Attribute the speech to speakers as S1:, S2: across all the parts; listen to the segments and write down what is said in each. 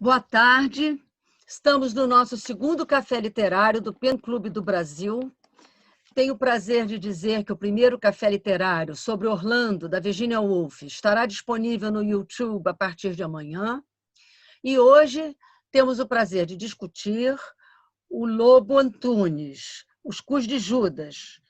S1: Boa tarde. Estamos no nosso segundo café literário do PEN Clube do Brasil. Tenho o prazer de dizer que o primeiro café literário sobre Orlando, da Virginia Woolf, estará disponível no YouTube a partir de amanhã. E hoje temos o prazer de discutir O Lobo Antunes, Os Cus de Judas,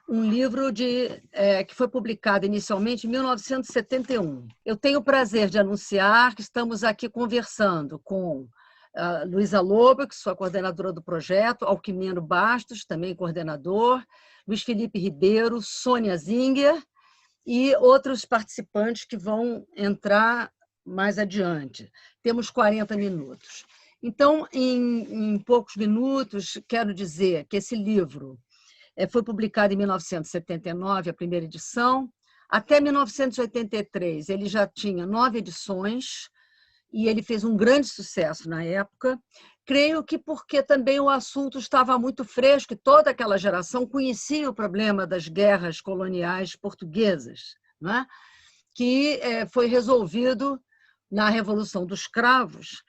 S1: um livro que foi publicado inicialmente em 1971. Eu tenho o prazer de anunciar que estamos aqui conversando com Luísa Lobo, que sou a coordenadora do projeto, Alquimino Bastos, também coordenador, Luiz Felipe Ribeiro, Sônia Zinger e outros participantes que vão entrar mais adiante. Temos 40 minutos. Então, em poucos minutos, quero dizer que esse livro foi publicado em 1979, a primeira edição. Até 1983, ele já tinha 9 edições, e ele fez um grande sucesso na época. Creio que porque também o assunto estava muito fresco, e toda aquela geração conhecia o problema das guerras coloniais portuguesas, né? Que foi resolvido na Revolução dos Cravos,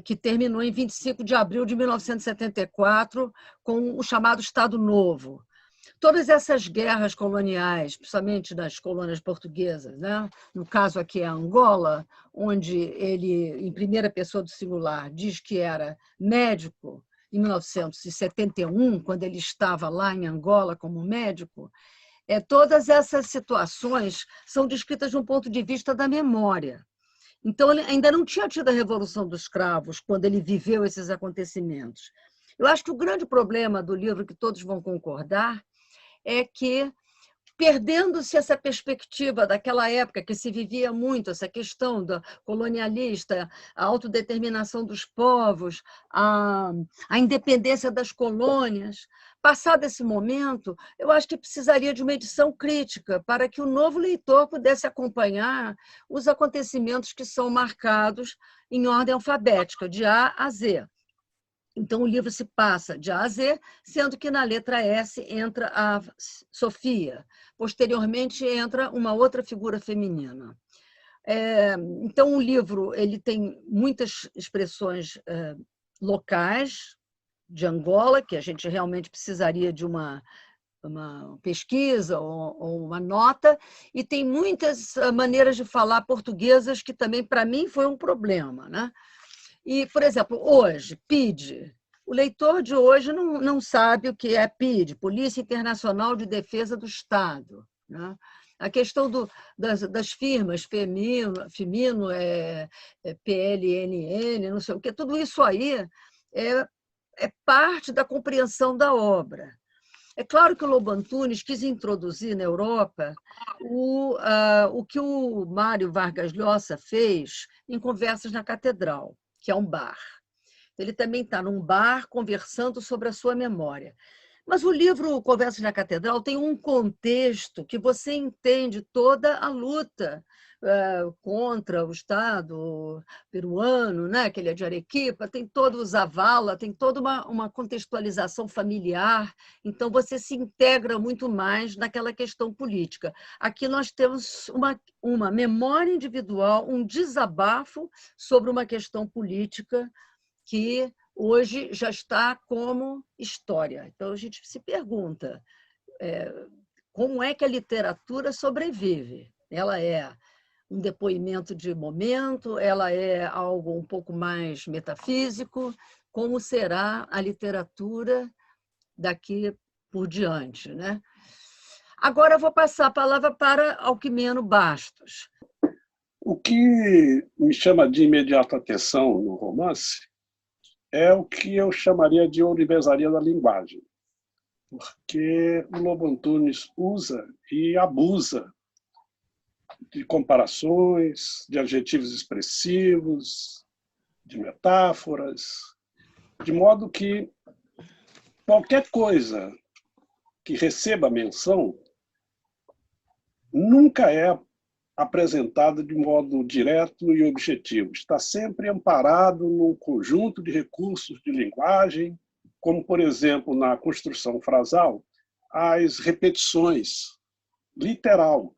S1: que terminou em 25 de abril de 1974, com o chamado Estado Novo. Todas essas guerras coloniais, principalmente das colônias portuguesas, né? No caso aqui é Angola, onde ele, em primeira pessoa do singular, diz que era médico em 1971, quando ele estava lá em Angola como médico. Todas essas situações são descritas de um ponto de vista da memória. Então, ele ainda não tinha tido a Revolução dos Cravos, quando ele viveu esses acontecimentos. Eu acho que o grande problema do livro, que todos vão concordar, é que, perdendo-se essa perspectiva daquela época que se vivia muito, essa questão da colonialista, a autodeterminação dos povos, a independência das colônias, passado esse momento, eu acho que precisaria de uma edição crítica para que o novo leitor pudesse acompanhar os acontecimentos que são marcados em ordem alfabética, de A a Z. Então, o livro se passa de A a Z, sendo que na letra S entra a Sofia. Posteriormente, entra uma outra figura feminina. Então, o livro ele tem muitas expressões locais de Angola, que a gente realmente precisaria de uma pesquisa ou uma nota, e tem muitas maneiras de falar portuguesas que também, para mim, foi um problema, né? E, por exemplo, hoje, PIDE. O leitor de hoje não sabe o que é PIDE, Polícia Internacional de Defesa do Estado, né? A questão das firmas, FEMINO, PLNN, não sei o quê, tudo isso aí é parte da compreensão da obra. É claro que o Lobo Antunes quis introduzir na Europa o que o Mário Vargas Llosa fez em Conversas na Catedral, que é um bar. Ele também está num bar conversando sobre a sua memória. Mas o livro Conversas na Catedral tem um contexto que você entende toda a luta contra o Estado peruano, né? Que ele é de Arequipa, tem todo o Zavala, tem toda uma contextualização familiar, então você se integra muito mais naquela questão política. Aqui nós temos uma memória individual, um desabafo sobre uma questão política que hoje já está como história. Então, a gente se pergunta como é que a literatura sobrevive? Ela é um depoimento de momento, ela é algo um pouco mais metafísico, como será a literatura daqui por diante, né? Agora eu vou passar a palavra para Alquimino Bastos.
S2: O que me chama de imediata atenção no romance é o que eu chamaria de universalia da linguagem, porque o Lobo Antunes usa e abusa de comparações, de adjetivos expressivos, de metáforas, de modo que qualquer coisa que receba menção nunca é apresentada de modo direto e objetivo. Está sempre amparado num conjunto de recursos de linguagem, como, por exemplo, na construção frasal, as repetições, literalmente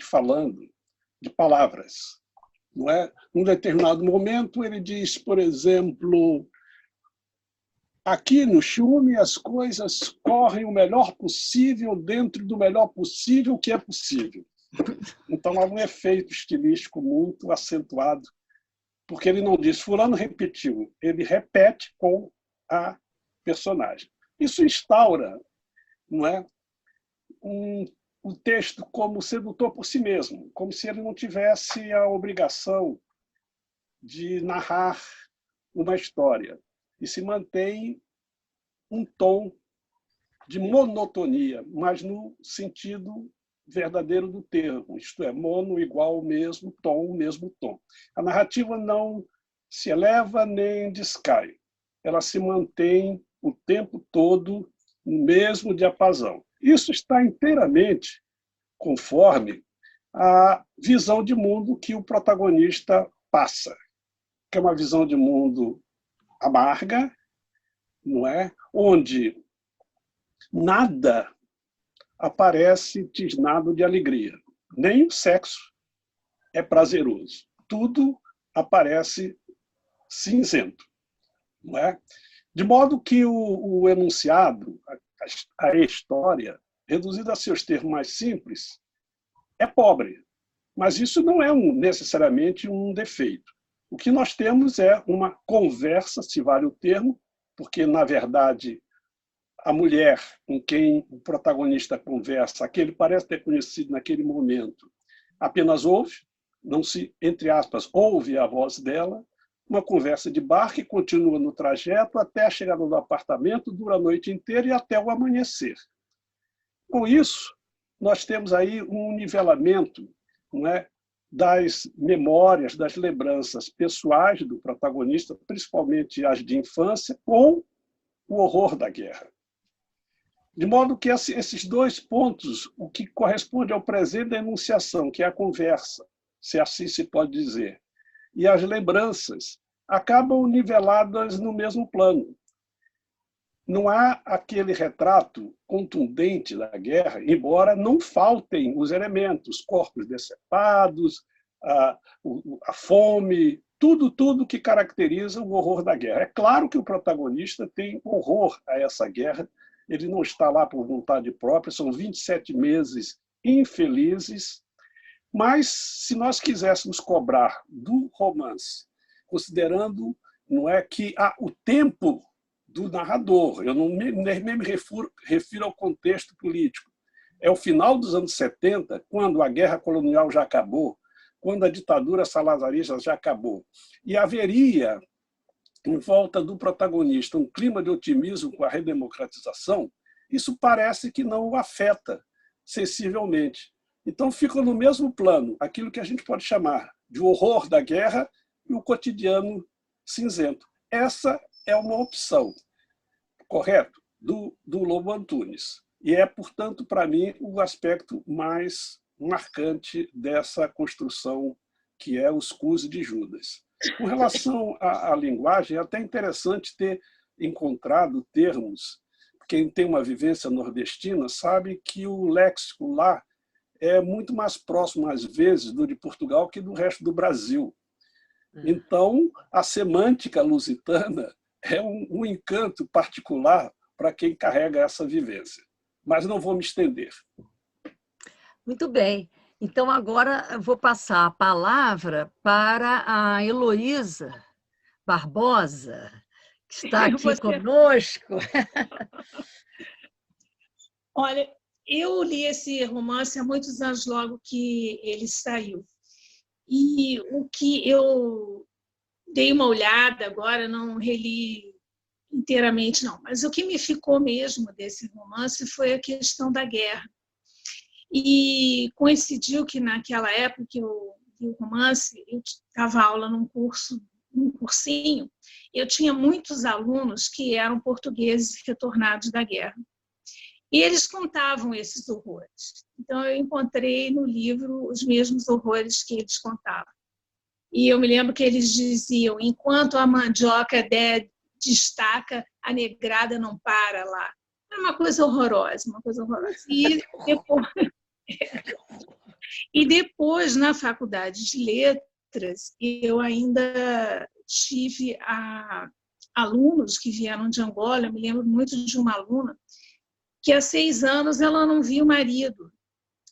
S2: falando, de palavras. não é? Num determinado momento, ele diz, por exemplo, aqui no Chume as coisas correm o melhor possível dentro do melhor possível que é possível. Então, há um efeito estilístico muito acentuado, porque ele não diz fulano repetiu, ele repete com a personagem. Isso instaura, não é, o texto como sedutor por si mesmo, como se ele não tivesse a obrigação de narrar uma história, e se mantém um tom de monotonia, mas no sentido verdadeiro do termo, isto é, mono igual ao mesmo tom. A narrativa não se eleva nem descai, ela se mantém o tempo todo no mesmo diapasão. Isso está inteiramente conforme a visão de mundo que o protagonista passa, que é uma visão de mundo amarga, não é? Onde nada aparece tisnado de alegria. Nem o sexo é prazeroso. Tudo aparece cinzento, não é? De modo que o enunciado, a história, reduzido a seus termos mais simples, é pobre. Mas isso não é necessariamente um defeito. O que nós temos é uma conversa, se vale o termo, porque, na verdade, a mulher com quem o protagonista conversa, aquele parece ter conhecido naquele momento, apenas ouve, não se, entre aspas, ouve a voz dela, uma conversa de bar que continua no trajeto até a chegada do apartamento, dura a noite inteira e até o amanhecer. Com isso, nós temos aí um nivelamento, não é, das memórias, das lembranças pessoais do protagonista, principalmente as de infância, com o horror da guerra. De modo que esses dois pontos, o que corresponde ao presente da enunciação, que é a conversa, se assim se pode dizer, e as lembranças, acabam niveladas no mesmo plano. Não há aquele retrato contundente da guerra, embora não faltem os elementos, corpos decepados, a fome, tudo que caracteriza o horror da guerra. É claro que o protagonista tem horror a essa guerra, ele não está lá por vontade própria, são 27 meses infelizes, mas se nós quiséssemos cobrar do romance, considerando não é, que o tempo do narrador, eu nem me refiro ao contexto político, é o final dos anos 70, quando a guerra colonial já acabou, quando a ditadura salazarista já acabou, e haveria em volta do protagonista um clima de otimismo com a redemocratização, isso parece que não o afeta sensivelmente. Então fica no mesmo plano aquilo que a gente pode chamar de horror da guerra e o cotidiano cinzento. Essa é uma opção, correto, do Lobo Antunes. E é, portanto, para mim, o aspecto mais marcante dessa construção, que é os Cus de Judas. Com relação à linguagem, é até interessante ter encontrado termos. Quem tem uma vivência nordestina sabe que o léxico lá é muito mais próximo, às vezes, do de Portugal que do resto do Brasil. Então, a semântica lusitana é um encanto particular para quem carrega essa vivência. Mas não vou me estender.
S1: Muito bem. Então, agora eu vou passar a palavra para a Heloísa Barbosa, que está aqui conosco.
S3: Olha, eu li esse romance há muitos anos, logo que ele saiu. E o que eu dei uma olhada agora, não reli inteiramente, não, mas o que me ficou mesmo desse romance foi a questão da guerra. E coincidiu que, naquela época que eu li o romance, eu dava aula num cursinho, eu tinha muitos alunos que eram portugueses retornados da guerra. E eles contavam esses horrores. Então, eu encontrei no livro os mesmos horrores que eles contavam. E eu me lembro que eles diziam, enquanto a mandioca destaca, a negrada não para lá. Era uma coisa horrorosa, uma coisa horrorosa. E depois, na faculdade de letras, letras, eu ainda tive alunos que vieram de Angola. Eu me lembro muito de uma aluna que há 6 anos ela não via o marido,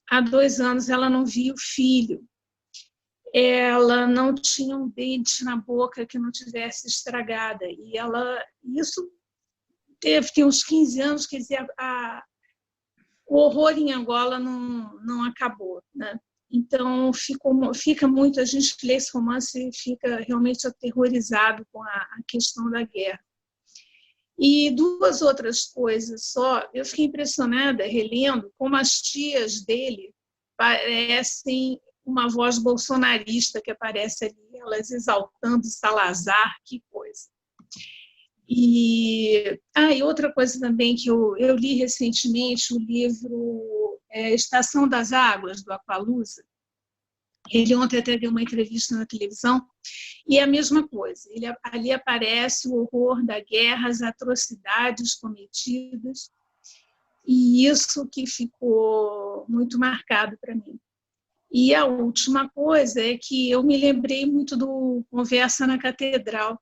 S3: há 2 anos ela não via o filho, ela não tinha um dente na boca que não tivesse estragada, e isso tem uns 15 anos, quer dizer, o horror em Angola não acabou, né? Então, fica muito, a gente lê esse romance e fica realmente aterrorizado com a questão da guerra. E 2 outras coisas só, eu fiquei impressionada, relendo, como as tias dele parecem uma voz bolsonarista que aparece ali, elas exaltando Salazar, que coisa. E outra coisa também que eu li recentemente, o livro Estação das Águas, do Apalusa. Ele ontem até deu uma entrevista na televisão, e é a mesma coisa. Ali aparece o horror da guerra, as atrocidades cometidas, e isso que ficou muito marcado para mim. E a última coisa é que eu me lembrei muito do Conversa na Catedral,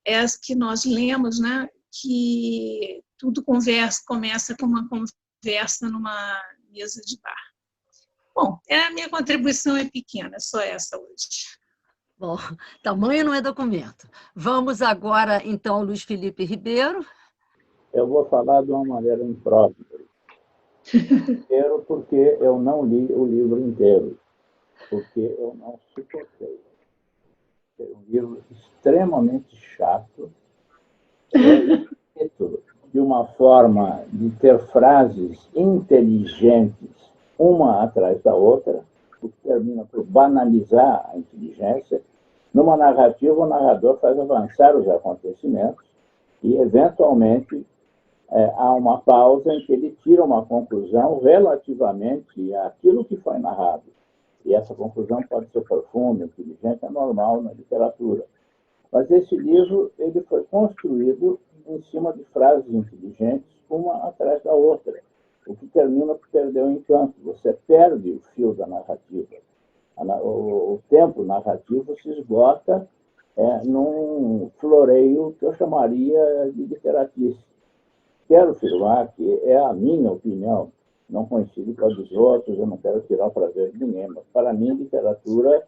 S3: essa que nós lemos, né? Que tudo começa com uma conversa numa mesa de bar. Bom, a minha contribuição é pequena, só essa hoje.
S1: Bom, tamanho não é documento. Vamos agora, então, ao Luiz Felipe Ribeiro.
S4: Eu vou falar de uma maneira imprópria. Primeiro, porque eu não li o livro inteiro, porque eu não suportei. É um livro extremamente chato, escrito de uma forma de ter frases inteligentes, uma atrás da outra, o que termina por banalizar a inteligência. Numa narrativa, o narrador faz avançar os acontecimentos e, eventualmente, há uma pausa em que ele tira uma conclusão relativamente àquilo que foi narrado. E essa conclusão pode ser profunda, inteligente, é normal na literatura. Mas esse livro ele foi construído em cima de frases inteligentes, uma atrás da outra, o que termina por perder o encanto. Você perde o fio da narrativa. O tempo narrativo se esgota num floreio que eu chamaria de literatice. Quero afirmar que é a minha opinião, não coincide com a dos outros, eu não quero tirar o prazer de ninguém, mas para mim literatura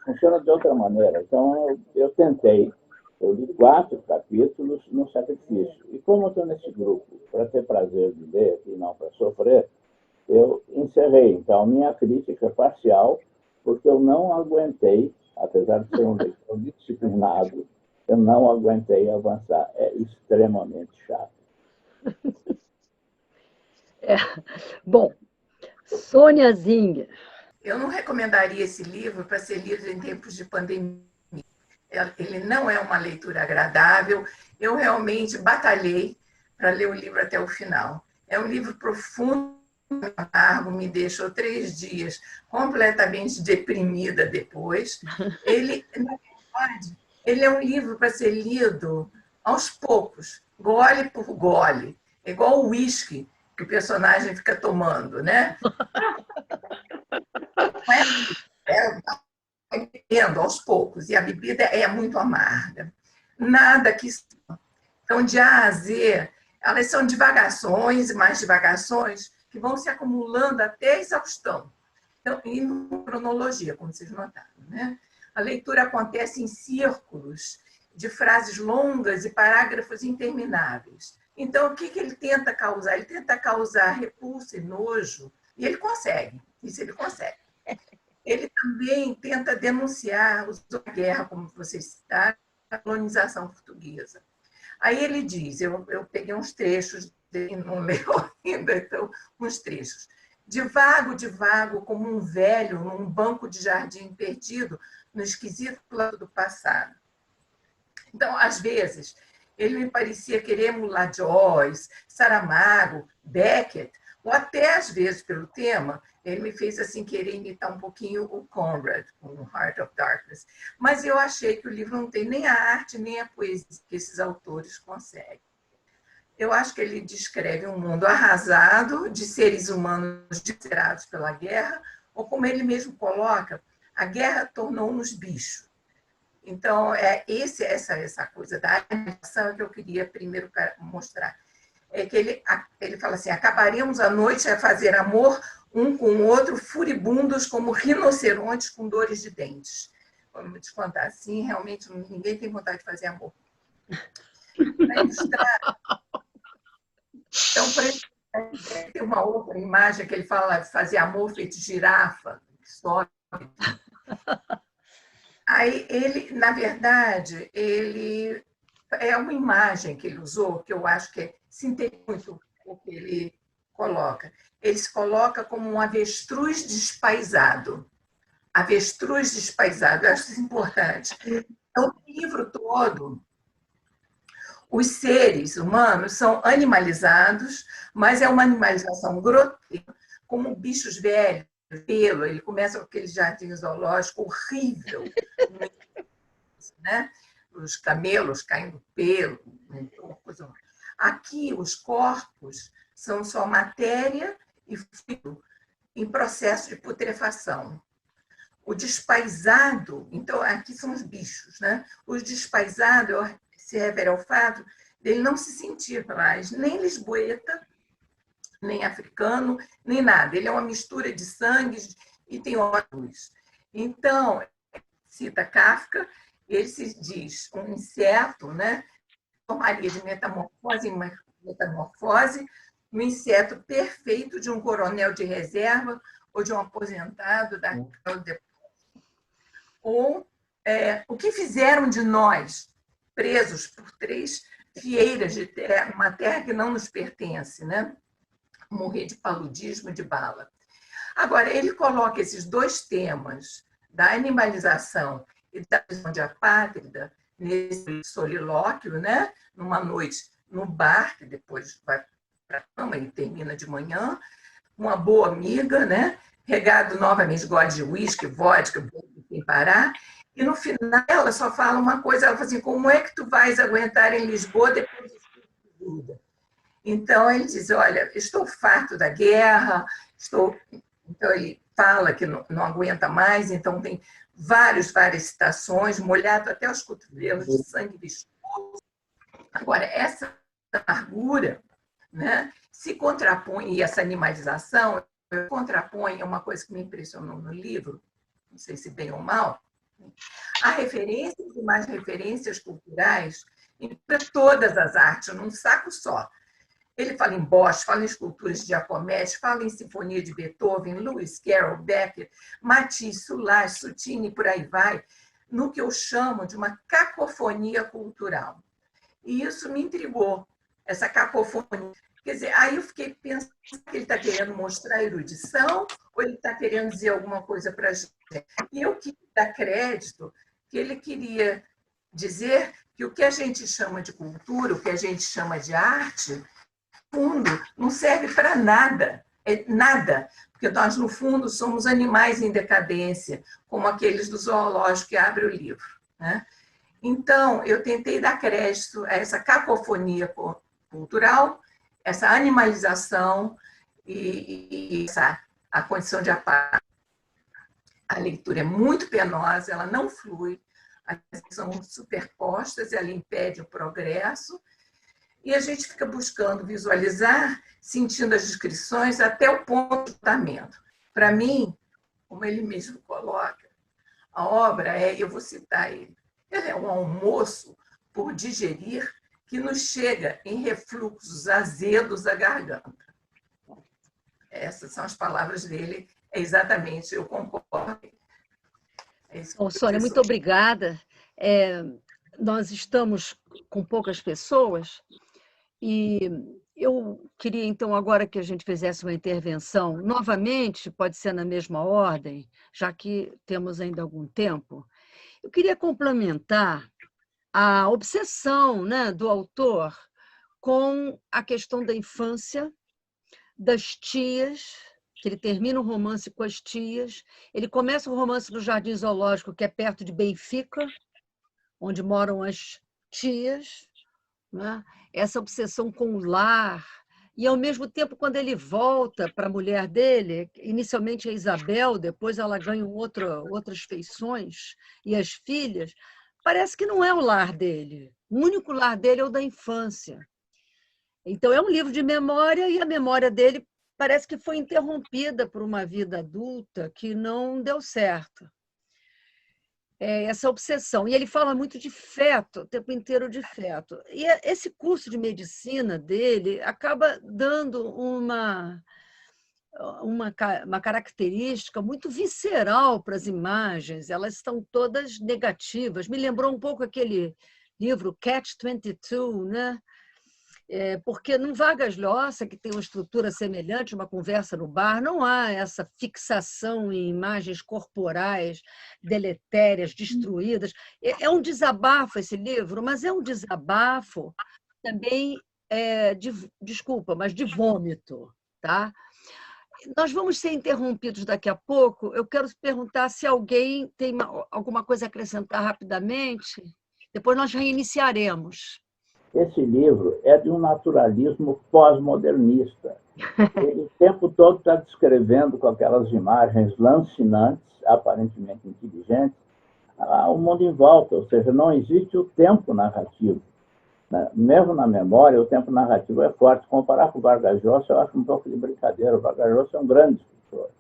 S4: funciona de outra maneira. Então eu tentei, eu li 4 capítulos no Sacrifício, e como eu estou nesse grupo para ter prazer de ler e não para sofrer, eu encerrei. Então minha crítica é parcial, porque eu não aguentei, apesar de ser um leitor disciplinado, eu não aguentei avançar. É extremamente chato.
S1: Bom, Sônia Zinger.
S5: Eu não recomendaria esse livro para ser lido em tempos de pandemia. Ele não é uma leitura agradável. Eu realmente batalhei para ler o livro até o final. É um livro profundo, amargo, me deixou 3 dias completamente deprimida depois. Ele, na verdade, ele é um livro para ser lido aos poucos, gole por gole. É igual o uísque que o personagem fica tomando, né? Bebendo aos poucos, e a bebida é muito amarga. Nada que... Então, de A a Z, elas são divagações e mais divagações que vão se acumulando até a exaustão. Então, e em cronologia, como vocês notaram, né? A leitura acontece em círculos de frases longas e parágrafos intermináveis. Então, o que ele tenta causar? Ele tenta causar repulsa e nojo, e ele consegue. Isso ele consegue. Ele também tenta denunciar a guerra, como vocês citaram, a colonização portuguesa. Aí ele diz, eu peguei uns trechos, não leio ainda, então, uns trechos. Divago, como um velho num banco de jardim perdido, no esquisito lado do passado. Então, às vezes, ele me parecia querer emular Joyce, Saramago, Beckett, ou até, às vezes, pelo tema, ele me fez assim querer imitar um pouquinho o Conrad, com Heart of Darkness. Mas eu achei que o livro não tem nem a arte, nem a poesia que esses autores conseguem. Eu acho que ele descreve um mundo arrasado de seres humanos dilacerados pela guerra, ou como ele mesmo coloca, a guerra tornou-nos bichos. Então, essa coisa da alimentação que eu queria primeiro mostrar. É que ele fala assim, acabaremos a noite a fazer amor um com o outro, furibundos como rinocerontes com dores de dentes. Vamos te contar assim, realmente ninguém tem vontade de fazer amor. Para ilustrar... Então, tem uma outra imagem que ele fala de fazer amor feito girafa, que sobe. Aí ele, na verdade, ele é uma imagem que ele usou, que eu acho que sintetiza muito o que ele coloca. Ele se coloca como um avestruz despaisado. Avestruz despaisado, eu acho isso importante. Então, o livro todo, os seres humanos são animalizados, mas é uma animalização grotesca, como bichos velhos, pelo. Ele começa com aquele jardim zoológico horrível, né? Os camelos caindo pelo. Aqui, os corpos são só matéria e fluido em processo de putrefação. O despaisado, então, aqui são os bichos, né? O despaisado se refere ao fato dele não se sentir mais nem lisboeta, nem africano, nem nada. Ele é uma mistura de sangues e tem órgãos. Então, cita Kafka, ele se diz um inseto, né? Formaria de metamorfose em metamorfose, um inseto perfeito de um coronel de reserva ou de um aposentado da ou o que fizeram de nós, presos por 3 fieiras de terra, uma terra que não nos pertence, né? Morrer de paludismo, de bala. Agora, ele coloca esses 2 temas, da animalização e da visão de apátrida, nesse solilóquio, né? Numa noite no bar, que depois vai para a cama e termina de manhã, uma boa amiga, né? Regado novamente gole de uísque, vodka, sem parar, e no final ela só fala uma coisa, ela fala assim, como é que tu vais aguentar em Lisboa depois de tudo? Então, ele diz, olha, estou farto da guerra, Então, ele fala que não aguenta mais, então tem várias citações, molhado até os cotovelos de sangue viscoso. Agora, essa amargura, né, se contrapõe, e essa animalização contrapõe, é uma coisa que me impressionou no livro, não sei se bem ou mal, há referências e mais referências culturais em todas as artes, num saco só. Ele fala em Bosch, fala em esculturas de Giacometti, fala em sinfonia de Beethoven, Lewis Carroll, Becker, Matisse, Soulages, Soutine, por aí vai, no que eu chamo de uma cacofonia cultural. E isso me intrigou, essa cacofonia. Quer dizer, aí eu fiquei pensando que ele está querendo mostrar erudição ou ele está querendo dizer alguma coisa para a gente. E eu queria dar crédito que ele queria dizer que o que a gente chama de cultura, o que a gente chama de arte, no fundo, não serve para nada. Nada. Porque nós, no fundo, somos animais em decadência, como aqueles do zoológico que abre o livro, né? Então, eu tentei dar crédito a essa cacofonia cultural, essa animalização e a condição de apátrida. A leitura é muito penosa, ela não flui, as são superpostas, ela impede o progresso, e a gente fica buscando visualizar, sentindo as descrições até o ponto de tratamento. Para mim, como ele mesmo coloca, a obra eu vou citar ele, ela é um almoço por digerir que nos chega em refluxos azedos à garganta. Essas são as palavras dele, exatamente, eu concordo.
S1: Sônia, muito obrigada. Nós estamos com poucas pessoas e eu queria, então, agora que a gente fizesse uma intervenção, novamente, pode ser na mesma ordem, já que temos ainda algum tempo, eu queria complementar a obsessão, né, do autor com a questão da infância, das tias, que ele termina o romance com as tias, ele começa o romance no Jardim Zoológico, que é perto de Benfica, onde moram as tias, né? Essa obsessão com o lar E, ao mesmo tempo, quando ele volta para a mulher dele, inicialmente a Isabel, depois ela ganha outras feições, e as filhas, parece que não é o lar dele. O único lar dele é o da infância. Então, é um livro de memória, e a memória dele parece que foi interrompida por uma vida adulta que não deu certo. Essa obsessão. E ele fala muito de feto, o tempo inteiro de feto. E esse curso de medicina dele acaba dando uma característica muito visceral para as imagens, elas estão todas negativas. Me lembrou um pouco aquele livro Catch-22, né? Porque no Vargas Llosa, que tem uma estrutura semelhante, uma conversa no bar, não há essa fixação em imagens corporais deletérias, destruídas. É um desabafo esse livro, mas é um desabafo também, mas de vômito. Tá? Nós vamos ser interrompidos daqui a pouco. Eu quero perguntar se alguém tem alguma coisa a acrescentar rapidamente. Depois nós reiniciaremos.
S4: Esse livro é de um naturalismo pós-modernista. Ele o tempo todo está descrevendo com aquelas imagens lancinantes, aparentemente inteligentes, o mundo em volta, ou seja, não existe o tempo narrativo. Mesmo na memória, o tempo narrativo é forte. Comparar com o Vargas Llosa, eu acho um pouco de brincadeira. O Vargas Llosa é um grande escritor.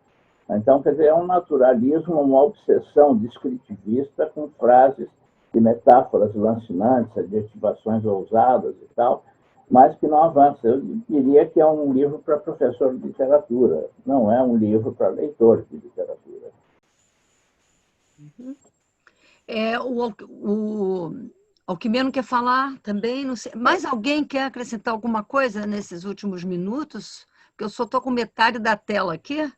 S4: Então, quer dizer, é um naturalismo, uma obsessão descritivista com frases de metáforas lancinantes, adjetivações ousadas e tal, mas que não avança. Eu diria que é um livro para professor de literatura, não é um livro para leitores de literatura.
S1: O Alquimeno quer falar também? Não sei. Mais alguém quer acrescentar alguma coisa nesses últimos minutos? Porque eu só estou com metade da tela aqui.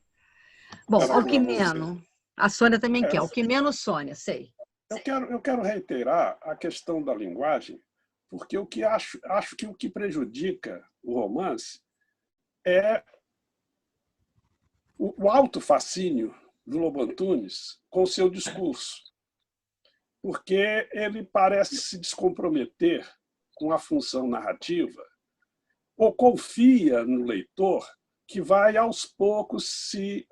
S1: Bom, Alquimeno. A Sônia também quer. Alquimeno, Sônia, sei.
S2: Eu quero reiterar a questão da linguagem, porque o que acho que o que prejudica o romance é o alto fascínio do Lobo Antunes com o seu discurso, porque ele parece se descomprometer com a função narrativa ou confia no leitor que vai, aos poucos, se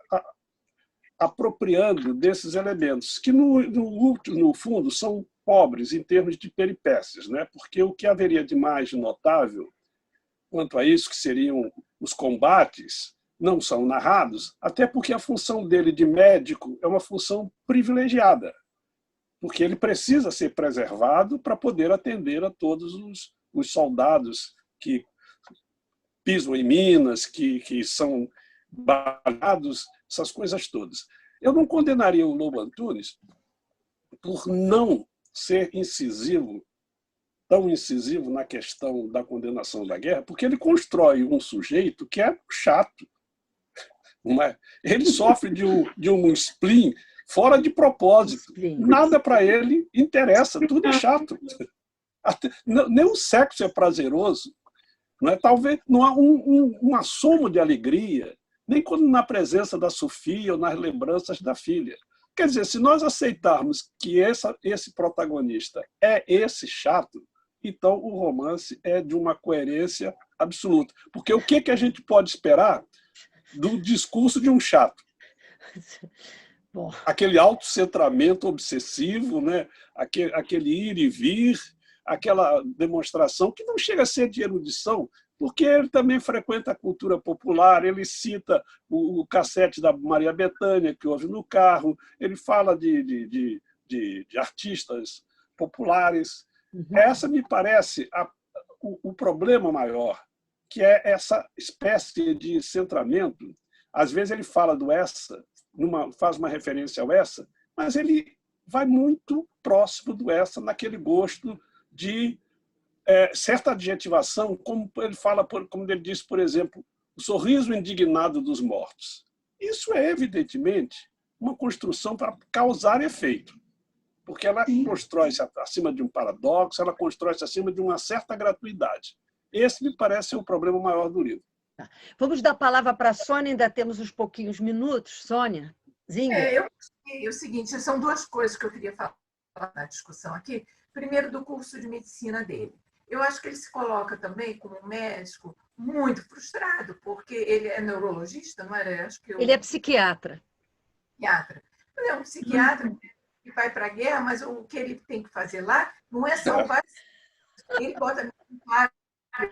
S2: apropriando desses elementos, que, no fundo, são pobres em termos de peripécias, né? Porque o que haveria de mais notável quanto a isso, que seriam os combates, não são narrados, até porque a função dele de médico é uma função privilegiada, porque ele precisa ser preservado para poder atender a todos os soldados que pisam em minas, que são baleados, essas coisas todas. Eu não condenaria o Lobo Antunes por não ser incisivo, tão incisivo na questão da condenação da guerra, porque ele constrói um sujeito que é chato. Ele sofre de um spleen fora de propósito. Nada para ele interessa, tudo é chato. Nem o sexo é prazeroso. Talvez não há um assomo de alegria, nem quando na presença da Sofia ou nas lembranças da filha. Quer dizer, se nós aceitarmos que esse protagonista é esse chato, então o romance é de uma coerência absoluta. Porque o que a gente pode esperar do discurso de um chato?
S1: Bom.
S2: Aquele autocentramento obsessivo, né? Aquele ir e vir, aquela demonstração que não chega a ser de erudição, porque ele também frequenta a cultura popular, ele cita o cassete da Maria Bethânia, que ouve no carro, ele fala de artistas populares.
S1: Uhum.
S2: Essa me parece o problema maior, que é essa espécie de centramento. Às vezes ele fala do essa, faz uma referência ao essa, mas ele vai muito próximo do essa, naquele gosto de certa adjetivação, como ele fala, como ele diz, por exemplo, o sorriso indignado dos mortos. Isso é, evidentemente, uma construção para causar efeito, porque ela constrói-se acima de um paradoxo, ela constrói-se acima de uma certa gratuidade. Esse me parece o problema maior do livro.
S1: Vamos dar a palavra para a Sônia, ainda temos uns pouquinhos minutos. Sônia, Zinger.
S5: O seguinte, são duas coisas que eu queria falar na discussão aqui. Primeiro, do curso de medicina dele. eu acho que ele se coloca também como um médico muito frustrado, porque ele é neurologista, não era? Acho que
S1: Ele é psiquiatra.
S5: Psiquiatra. Ele é um psiquiatra que vai para a guerra, mas o que ele tem que fazer lá não é salvar. Ele bota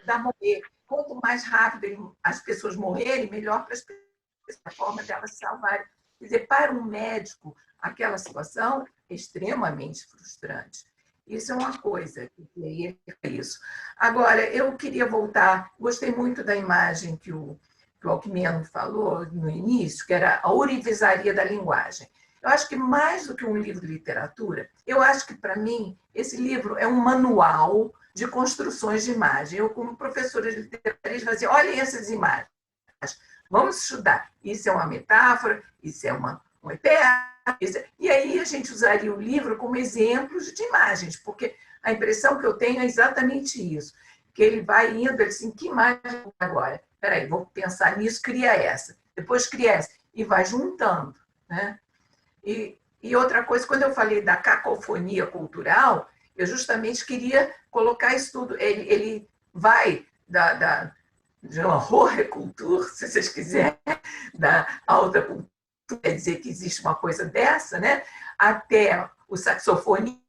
S5: para morrer. Quanto mais rápido as pessoas morrerem, melhor para as pessoas, a forma delas se salvarem. Quer dizer, para um médico, aquela situação é extremamente frustrante. Isso é uma coisa, e é isso. Agora, eu queria voltar, gostei muito da imagem que o Alckmin falou no início, que era a ourivesaria da linguagem. Eu acho que mais do que um livro de literatura, eu acho que, para mim, esse livro é um manual de construções de imagem. Eu, como professora de literatura, fazia, olhem essas imagens, vamos estudar. Isso é uma metáfora, isso é um eterno. E aí a gente usaria o livro como exemplos de imagens, porque a impressão que eu tenho é exatamente isso, que ele vai indo, ele assim, que imagem agora? Espera aí, vou pensar nisso, cria essa, depois cria essa, e vai juntando, né? E outra coisa, quando eu falei da cacofonia cultural, eu justamente queria colocar isso tudo, ele vai de uma horrorcultura, se vocês quiserem, da alta cultura, quer dizer que existe uma coisa dessa, né? Até o saxofonista,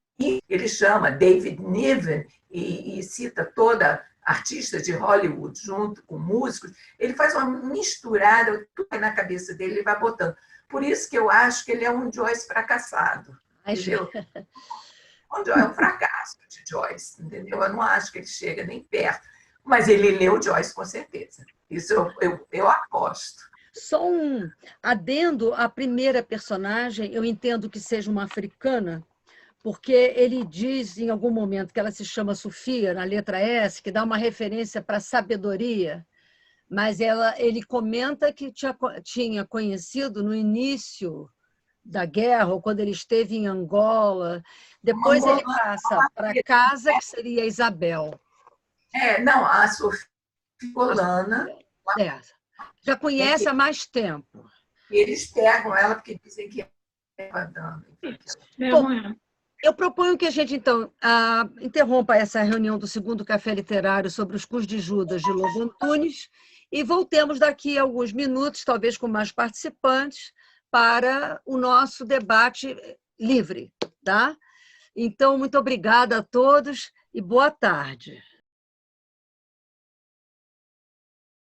S5: ele chama David Niven e cita toda artista de Hollywood junto com músicos, ele faz uma misturada, tudo aí na cabeça dele, ele vai botando. Por isso que eu acho que ele é um Joyce fracassado, entendeu? É um fracasso de Joyce, entendeu? Eu não acho que ele chega nem perto, mas ele leu Joyce com certeza. Isso eu aposto.
S1: Só um adendo à primeira personagem, eu entendo que seja uma africana, porque ele diz em algum momento que ela se chama Sofia, na letra S, que dá uma referência para sabedoria, mas ele comenta que tinha conhecido no início da guerra, ou quando ele esteve em Angola. Depois ele passa para casa, que seria Isabel.
S5: Não, a Sofia Holana.
S1: Já conhece há mais tempo.
S5: Eles pegam ela porque dizem que é dando.
S1: Bom, eu proponho que a gente, então, interrompa essa reunião do segundo Café Literário sobre os Cus de Judas, de Lobo Antunes, e voltemos daqui a alguns minutos, talvez com mais participantes, para o nosso debate livre. Tá? Então, muito obrigada a todos e boa tarde.